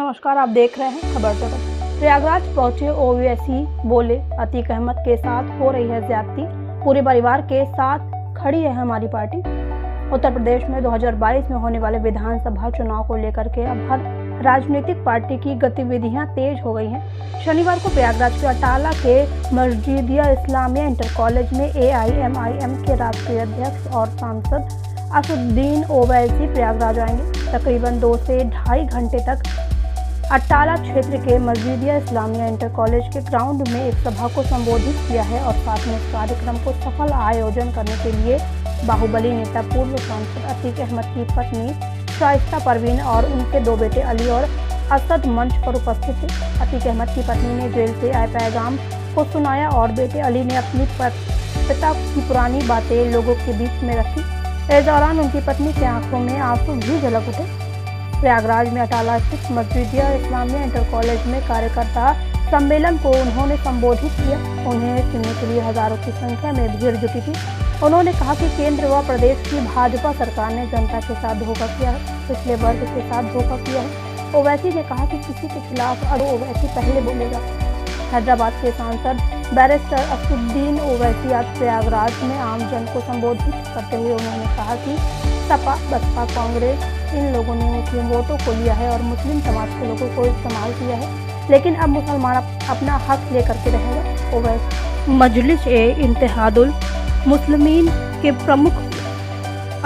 नमस्कार, आप देख रहे हैं खबर जगत। प्रयागराज पहुंचे ओवैसी बोले, अतीक अहमद के साथ हो रही है ज्यादती, पूरे परिवार के साथ खड़ी है हमारी पार्टी। उत्तर प्रदेश में 2022 में होने वाले विधानसभा चुनाव को लेकर के अब हर राजनीतिक पार्टी की गतिविधियां तेज हो गई हैं। शनिवार को प्रयागराज के अटाला के मस्जिदिया इस्लामिया इंटर कॉलेज में AIMIM के राष्ट्रीय अध्यक्ष और सांसद असदुद्दीन ओवैसी प्रयागराज आएंगे। तकरीबन 2 से ढाई घंटे तक अटाला क्षेत्र के मस्जिदिया इस्लामिया इंटर कॉलेज के ग्राउंड में एक सभा को संबोधित किया है और साथ में इस कार्यक्रम को सफल आयोजन करने के लिए बाहुबली नेता पूर्व सांसद अतीक अहमद की पत्नी शाइस्ता परवीन और उनके 2 बेटे अली और असद मंच पर उपस्थित थे। अतीक अहमद की पत्नी ने जेल से आए पैगाम को सुनाया और बेटे अली ने अपनी पिता की पुरानी बातें लोगों के बीच में रखी। इस दौरान उनकी पत्नी की आंखों में आंसू भी झलक उठे। प्रयागराज में अटाला स्थित मस्जिदिया इस्लामिया इंटर कॉलेज में कार्यकर्ता सम्मेलन को उन्होंने संबोधित किया। उन्हें सुनने के लिए हजारों की संख्या में भीड़ जुटी थी। उन्होंने कहा कि केंद्र व प्रदेश की भाजपा सरकार ने जनता के साथ धोखा किया है, पिछले वर्ग के साथ धोखा किया है। ओवैसी ने कहा कि किसी के खिलाफ अब ओवैसी पहले बोलेगा। हैदराबाद के सांसद बैरिस्टर असदुद्दीन ओवैसी आज प्रयागराज में आम जन को संबोधित करते हुए उन्होंने कहा कि सपा, बसपा, कांग्रेस इन लोगों ने मुस्लिम वोटों को लिया है और मुस्लिम समाज के लोगों को इस्तेमाल किया है, लेकिन अब मुसलमान अपना हक लेकर के रहेगा। ओवैसी मजलिस-ए-इत्तेहादुल मुस्लिमीन के प्रमुख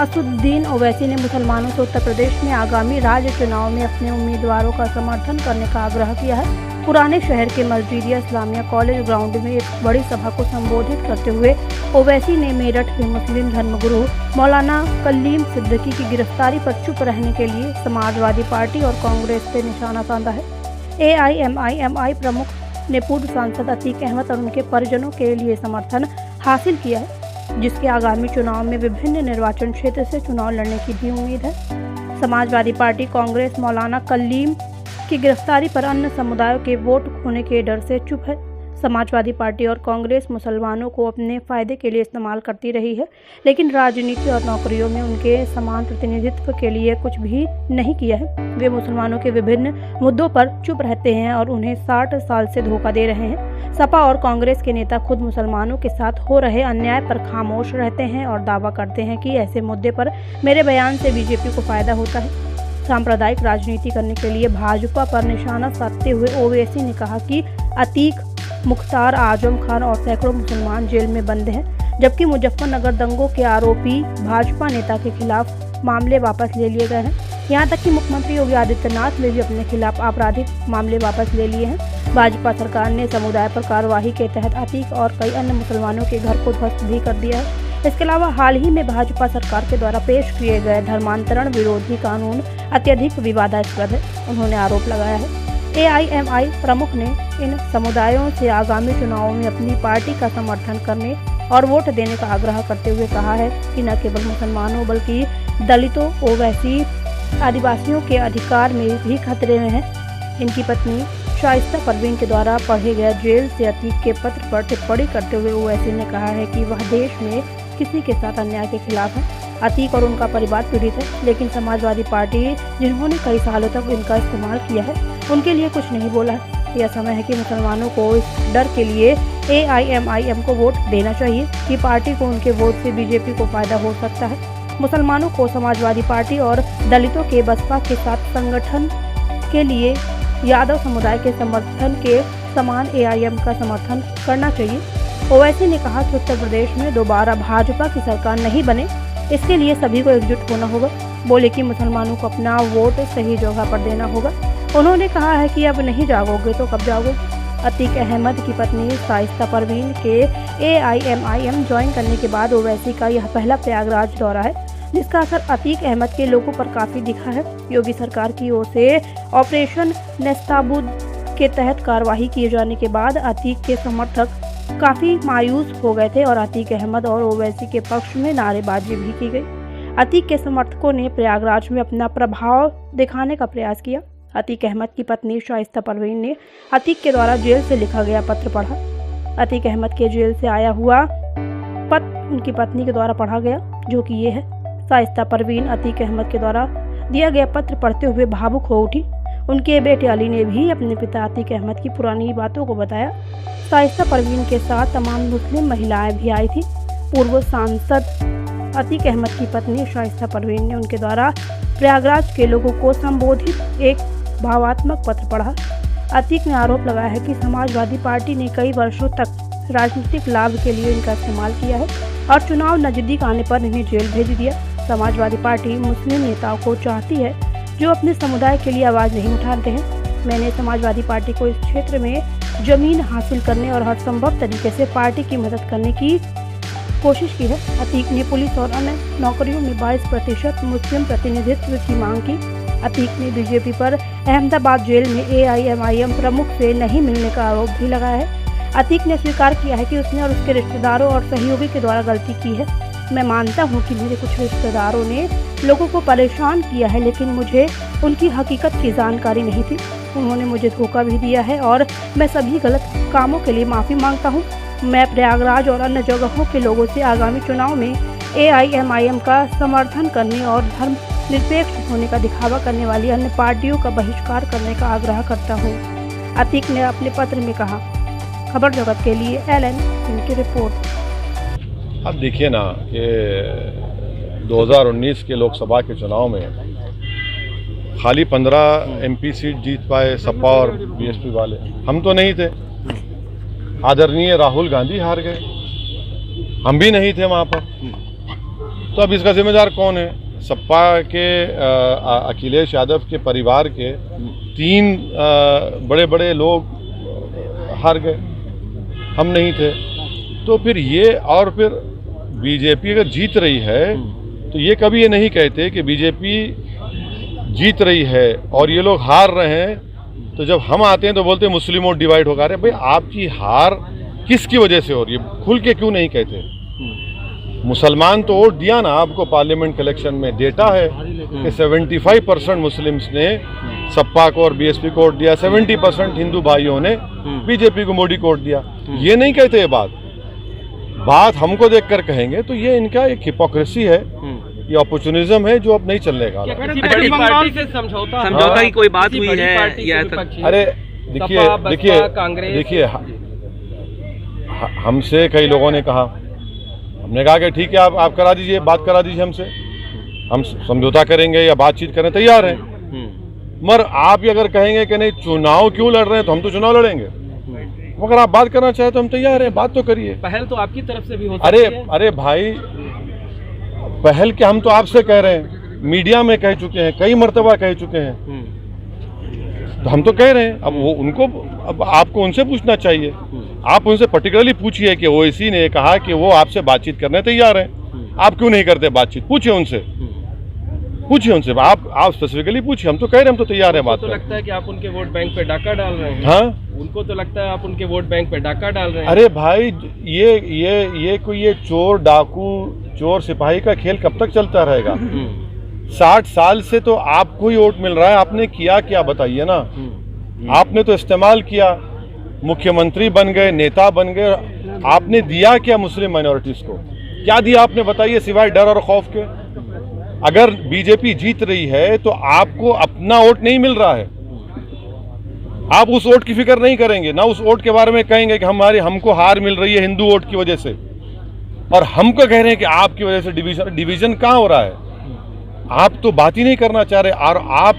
असदुद्दीन ओवैसी ने मुसलमानों से उत्तर प्रदेश में आगामी राज्य चुनाव में अपने उम्मीदवारों का समर्थन करने का आग्रह किया है। पुराने शहर के मस्जिदिया इस्लामिया कॉलेज ग्राउंड में एक बड़ी सभा को संबोधित करते हुए ओवैसी ने मेरठ के मुस्लिम धर्मगुरु मौलाना कलीम सिद्दीकी की गिरफ्तारी पर चुप रहने के लिए समाजवादी पार्टी और कांग्रेस पे निशाना साधा है। AIMIMI प्रमुख ने पूर्व सांसद अतीक अहमद और उनके परिजनों के लिए समर्थन हासिल किया है, जिसके आगामी चुनाव में विभिन्न निर्वाचन क्षेत्र से चुनाव लड़ने की भी उम्मीद है। समाजवादी पार्टी कांग्रेस मौलाना कलीम की गिरफ्तारी पर अन्य समुदायों के वोट खोने के डर से चुप है। समाजवादी पार्टी और कांग्रेस मुसलमानों को अपने फायदे के लिए इस्तेमाल करती रही है, लेकिन राजनीति और नौकरियों में उनके समान प्रतिनिधित्व के लिए कुछ भी नहीं किया है। वे मुसलमानों के विभिन्न मुद्दों पर चुप रहते हैं और उन्हें 60 साल से धोखा दे रहे हैं। सपा और कांग्रेस के नेता खुद मुसलमानों के साथ हो रहे अन्याय पर खामोश रहते हैं और दावा करते हैं कि ऐसे मुद्दे पर मेरे बयान से बीजेपी को फायदा होता है। सांप्रदायिक राजनीति करने के लिए भाजपा पर निशाना साधते हुए ओवैसी ने कहा कि अतीक, मुख्तार आजम खान और सैकड़ों मुसलमान जेल में बंद हैं, जबकि मुजफ्फरनगर दंगों के आरोपी भाजपा नेता के खिलाफ मामले वापस ले लिए गए हैं। यहां तक कि मुख्यमंत्री योगी आदित्यनाथ ने भी अपने खिलाफ आपराधिक मामले वापस ले लिए हैं। भाजपा सरकार ने समुदाय पर कार्यवाही के तहत अतीक और कई अन्य मुसलमानों के घर को ध्वस्त भी कर दिया है। इसके अलावा हाल ही में भाजपा सरकार के द्वारा पेश किए गए धर्मांतरण विरोधी कानून अत्यधिक विवादास्पद है। उन्होंने आरोप लगाया है। AIMI प्रमुख ने इन समुदायों से आगामी चुनावों में अपनी पार्टी का समर्थन करने और वोट देने का आग्रह करते हुए कहा है कि न केवल मुसलमानों बल्कि दलितों, ओवैसी, आदिवासियों के अधिकार में भी खतरे में है। इनकी पत्नी शाइस्ता परवीन के द्वारा पढ़े गए जेल से अतीक के पत्र पर टिप्पणी करते हुए ओवैसी ने कहा है कि वह देश में किसी के साथ अन्याय के खिलाफ है। अतीक और उनका परिवार पीड़ित है, लेकिन समाजवादी पार्टी जिन्होंने कई सालों तक इनका इस्तेमाल किया है, उनके लिए कुछ नहीं बोला है। यह समय है कि मुसलमानों को इस डर के लिए AIMIM को वोट देना चाहिए कि पार्टी को उनके वोट से बीजेपी को फायदा हो सकता है। मुसलमानों को समाजवादी पार्टी और दलितों के बसपा के साथ संगठन के लिए यादव समुदाय के समर्थन के समान AIM का समर्थन करना चाहिए। ओवैसी ने कहा कि उत्तर प्रदेश में दोबारा भाजपा की सरकार नहीं बने, इसके लिए सभी को एकजुट होना होगा। बोले कि मुसलमानों को अपना वोट सही जगह पर देना होगा। उन्होंने कहा है कि अब नहीं जागोगे तो कब जागोगे। अतीक अहमद की पत्नी शाइस्ता परवीन के AIMIM ज्वाइन करने के बाद ओवैसी का यह पहला प्रयागराज दौरा है, जिसका असर अतीक अहमद के लोगों पर काफी दिखा है। योगी सरकार की ओर से ऑपरेशन नेस्ताबूद के तहत कार्रवाई किए जाने के बाद अतीक के समर्थक काफी मायूस हो गए थे और अतीक अहमद और ओवैसी के पक्ष में नारेबाजी भी की गई। अतीक के समर्थकों ने प्रयागराज में अपना प्रभाव दिखाने का प्रयास किया। अतीक अहमद की पत्नी शाइस्ता परवीन ने अतीक के द्वारा जेल से लिखा गया पत्र पढ़ा। अतीक अहमद के जेल से आया हुआ पत्र उनकी पत्नी के द्वारा पढ़ा गया, जो कि ये है। शाइस्ता परवीन अतीक अहमद के द्वारा दिया गया पत्र पढ़ते हुए भावुक हो उठी। उनके बेटे अली ने भी अपने पिता अतीक अहमद की पुरानी बातों को बताया। शाइस्ता परवीन के साथ तमाम मुस्लिम महिलाएं भी आई थी। पूर्व सांसद अतीक अहमद की पत्नी शाइस्ता परवीन ने उनके द्वारा प्रयागराज के लोगों को संबोधित एक भावात्मक पत्र पढ़ा। अतीक ने आरोप लगाया है कि समाजवादी पार्टी ने कई वर्षों तक राजनीतिक लाभ के लिए इनका इस्तेमाल किया है और चुनाव नजदीक आने पर इन्हें जेल भेज दिया। समाजवादी पार्टी मुस्लिम नेताओं को चाहती है जो अपने समुदाय के लिए आवाज़ नहीं उठाते हैं। मैंने समाजवादी पार्टी को इस क्षेत्र में जमीन हासिल करने और हर संभव तरीके से पार्टी की मदद करने की कोशिश की है। अतीक ने पुलिस और अन्य नौकरियों में 22% मुस्लिम प्रतिनिधित्व की मांग की। अतीक ने बीजेपी पर अहमदाबाद जेल में AIMIM प्रमुख से नहीं मिलने का आरोप भी लगाया है। अतीक ने स्वीकार किया है कि उसने और उसके रिश्तेदारों और सहयोगी के द्वारा गलती की है। मैं मानता हूं कि मेरे कुछ रिश्तेदारों ने लोगों को परेशान किया है, लेकिन मुझे उनकी हकीकत की जानकारी नहीं थी। उन्होंने मुझे धोखा भी दिया है और मैं सभी गलत कामों के लिए माफ़ी मांगता हूं। मैं प्रयागराज और अन्य जगहों के लोगों से आगामी चुनाव में AIMIM का समर्थन करने और धर्म निरपेक्ष होने का दिखावा करने वाली अन्य पार्टियों का बहिष्कार करने का आग्रह करता हूँ। अतीक ने अपने पत्र में कहा। खबर जगत के लिए LN इनकी रिपोर्ट। अब देखिए ना कि 2019 के लोकसभा के चुनाव में खाली 15 MP सीट जीत पाए सपा और BSP वाले, हम तो नहीं थे। आदरणीय राहुल गांधी हार गए, हम भी नहीं थे वहाँ पर। तो अब इसका जिम्मेदार कौन है? सपा के अखिलेश यादव के परिवार के 3 बड़े बड़े लोग हार गए, हम नहीं थे। तो फिर ये, और फिर बीजेपी अगर जीत रही है तो ये कभी ये नहीं कहते कि बीजेपी जीत रही है और ये लोग हार रहे हैं। तो जब हम आते हैं तो बोलते हैं मुस्लिम वोट डिवाइड होगा। अरे भाई, आपकी हार किसकी वजह से हो रही है? खुल के क्यों नहीं कहते? मुसलमान तो वोट दिया ना आपको पार्लियामेंट के इलेक्शन में। डेटा है कि 75% मुस्लिम्स ने सपा को और BSP को वोट दिया, 70% हिंदू भाइयों ने बीजेपी को, मोदी को वोट दिया। ये नहीं कहते ये बात हमको देखकर कहेंगे तो ये इनका एक हिपोक्रेसी है, ये अपॉर्चुनिज्म है जो अब नहीं चलने का। बड़ी पार्टी से समझौता की कोई बात हुई है या? अरे देखिए हमसे कई लोगों ने कहा, हमने कहा कि ठीक है आप करा दीजिए, बात करा दीजिए हमसे, हम समझौता करेंगे या बातचीत करने तैयार हैं। मगर आप ये अगर कहेंगे कि नहीं चुनाव क्यों लड़ रहे हैं, तो हम तो चुनाव लड़ेंगे। मगर आप बात करना चाहे तो हम तैयार हैं, बात तो करिए। पहल तो आपकी तरफ से भी हो सकती है। अरे भाई, पहल के हम तो आपसे कह रहे हैं, मीडिया में कह चुके हैं, कई मर्तबा कह चुके हैं, तो हम तो कह रहे हैं। अब वो उनको, अब आपको उनसे पूछना चाहिए। आप उनसे पर्टिकुलरली पूछिए कि OIC ने कहा कि वो आपसे बातचीत करने तैयार हैं, आप क्यों नहीं करते बातचीत? पूछिए उनसे, आप स्पेसिफिकली पूछिए। हम तो कह रहे हैं, हम तो तैयार हैं बात। तो लगता है कि आप उनके वोट बैंक पे डाका डाल रहे हैं। हाँ, उनको तो लगता है आप उनके वोट बैंक पे डाका डाल रहे हैं। अरे भाई, ये चोर डाकू चोर सिपाही का खेल कब तक चलता रहेगा? 60 साल से तो आपको ही वोट मिल रहा है। आपने किया क्या बताइए ना? आपने तो इस्तेमाल किया, मुख्यमंत्री बन गए, नेता बन गए। आपने दिया क्या मुस्लिम माइनॉरिटीज को? क्या दिया आपने बताइए सिवाय डर और खौफ के? अगर बीजेपी जीत रही है तो आपको अपना वोट नहीं मिल रहा है, आप उस वोट की फिक्र नहीं करेंगे ना, उस वोट के बारे में कहेंगे कि हमको हार मिल रही है हिंदू वोट की वजह से, और हमको कह रहे हैं कि आपकी वजह से डिवीजन कहाँ हो रहा है? आप तो बात ही नहीं करना चाह रहे। और आप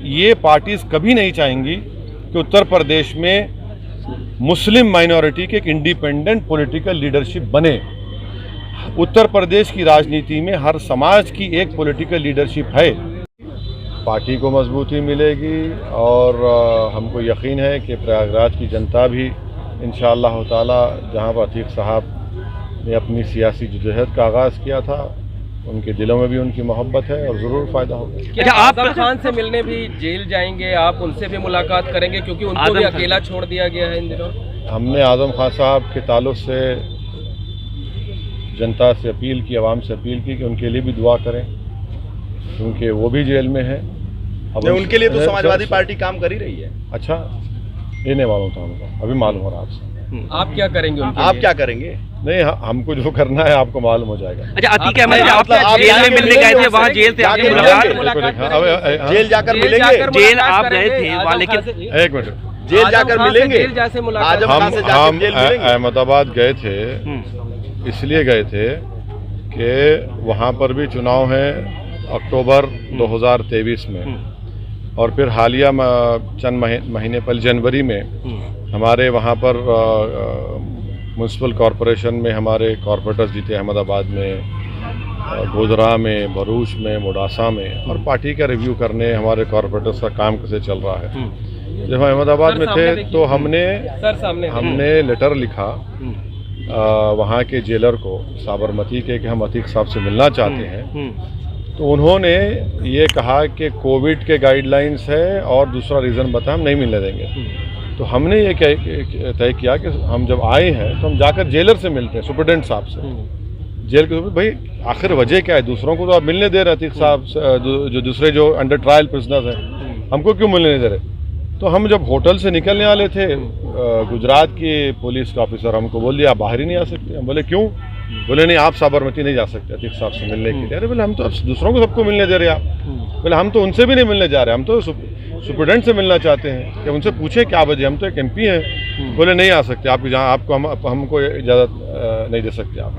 ये पार्टीज कभी नहीं चाहेंगी कि उत्तर प्रदेश में मुस्लिम माइनॉरिटी की एक इंडिपेंडेंट पॉलिटिकल लीडरशिप बने। उत्तर प्रदेश की राजनीति में हर समाज की एक पॉलिटिकल लीडरशिप है। पार्टी को मजबूती मिलेगी और हमको यकीन है कि प्रयागराज की जनता भी इंशाअल्लाह ताला, जहां पर अतीक साहब ने अपनी सियासी जदोजहद का आगाज़ किया था, उनके दिलों में भी उनकी मोहब्बत है और ज़रूर फ़ायदा होगा। क्या आप आज़म खान से मिलने भी जेल जाएंगे? आप उनसे भी मुलाकात करेंगे क्योंकि उनको भी अकेला छोड़ दिया गया है इन दिनों? हमने आज़म खान साहब के ताल्लुक़ से जनता से अपील की, आवाम से अपील की कि उनके लिए भी दुआ करें, क्योंकि वो भी जेल में है। अब उनके लिए तो समाजवादी पार्टी काम कर ही रही है। अच्छा, ये नहीं मालूम था हमको, अभी मालूम हो रहा आपसे। आप क्या करेंगे? आप क्या करेंगे? नहीं, हमको जो करना है आपको मालूम हो जाएगा। अच्छा, अतीक अहमद से आप जेल में मिलने गए थे, वहाँ जेल से आपकी मुलाकात, जेल जाकर मिलेंगे, जेल आप गए थे वहाँ, लेकिन एक मिनट, जेल जाकर मिलेंगे, हम अहमदाबाद गए थे, इसलिए गए थे कि वहाँ पर भी चुनाव है अक्टूबर 2023 में, और फिर हालिया चंद महीने पहले जनवरी में हमारे वहाँ पर म्यूनसिपल कॉरपोरेशन में हमारे कॉरपोरेटर्स जीते, अहमदाबाद में, गोधरा में, भरूच में, मोडासा में, और पार्टी का रिव्यू करने हमारे कॉरपोरेटर्स का काम कैसे चल रहा है। जब हम अहमदाबाद में थे तो हमने लेटर लिखा वहाँ के जेलर को, साबरमती के, कि हम अतीक साहब से मिलना चाहते हैं। तो उन्होंने ये कहा कि कोविड के गाइडलाइंस है और दूसरा रीज़न बताया, हम नहीं मिलने देंगे। तो हमने ये तय किया कि हम जब आए हैं तो हम जाकर जेलर से मिलते हैं, सुप्रिटेंडेंट साहब से, जेल के। भाई आखिर वजह क्या है, दूसरों को तो आप मिलने दे रहे अतीक साहब, जो दूसरे जो अंडर ट्रायल प्रिजनर्स हैं, हमको क्यों मिलने नहीं दे रहे? तो हम जब होटल से निकलने वाले थे, गुजरात के पुलिस का ऑफिसर हमको बोल दिया आप बाहर ही नहीं आ सकते। हम बोले क्यों? बोले नहीं, आप साबरमती नहीं जा सकते अतीक साहब से मिलने के लिए। अरे बोले हम तो दूसरों को सबको मिलने दे रहे आप। बोले हम तो उनसे भी नहीं मिलने जा रहे, हम तो सुप्रिटेंडेंट से मिलना चाहते हैं, कि उनसे पूछे क्या वजह, हम तो एक MP हैं। बोले नहीं आ सकते आप, जहाँ आपको हमको इजाज़त नहीं दे सकते आप।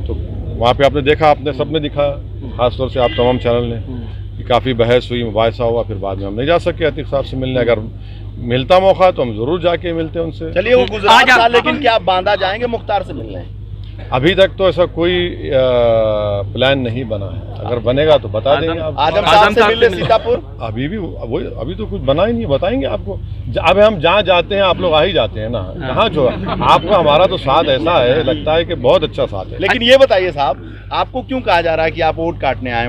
तो वहाँ पे आपने देखा, आपने सबने दिखा, खासतौर से आप तमाम चैनल ने, कि काफ़ी बहस हुई, मुबाहिसा हुआ, फिर बाद में हम नहीं जा सके अतीक साहब से मिलने। अगर मिलता मौका तो हम ज़रूर जाके मिलते हैं उनसे। चलिए, वो गुजरात था, लेकिन क्या आप बांदा जाएंगे मुख्तार से मिलने? अभी तक तो ऐसा कोई प्लान नहीं बना है, अगर बनेगा तो बता देंगे। आजम साहब से मिले सीतापुर? अभी तो कुछ बना ही नहीं, बताएंगे आपको। अब हम जहाँ जाते हैं आप लोग आ ही जाते हैं ना, कहाँ जो आपको हमारा तो साथ ऐसा है, लगता है कि बहुत अच्छा साथ है। लेकिन ये बताइए साहब, आपको क्यों कहा जा रहा है कि आप वोट काटने आए?